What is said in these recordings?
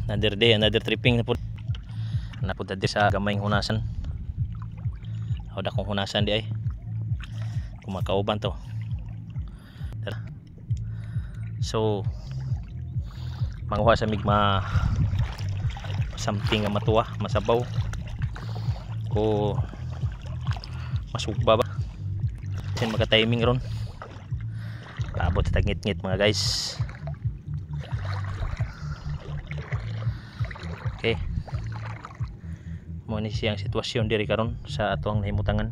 Another day, another tripping na po. Napunta di sa gamayng hunasan. O dakong hunasan di ay. Kumakauban to. So manguha sa migma something nga matuwa, masabaw o masugba ba. Sin maka timing ron. Paabot sa tagngit-ngit mga guys. Okay, mo ni siyang sitwasyon diri karon sa atong nahimutangan.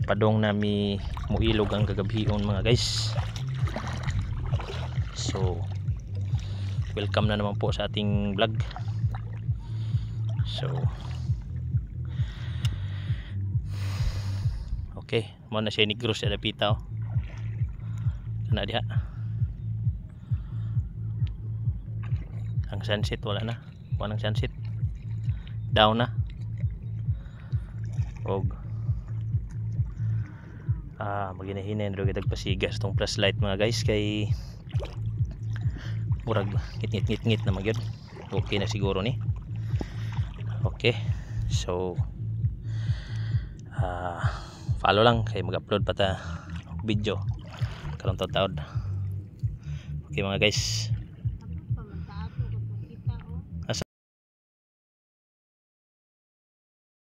Padong nami muilog ang gagabhion mga guys. So welcome na naman po sa ating vlog. So okay, mo na siya ni Cruz sa dapita kana diha. Ang sunset wala na. Wanang sunset down na og maginahinay na rin pasigas tong flashlight mga guys kay murag ngit na magyod. Okay na siguro ni. Okay, so follow lang kay mag-upload pa ta video karon taud. Okay mga guys.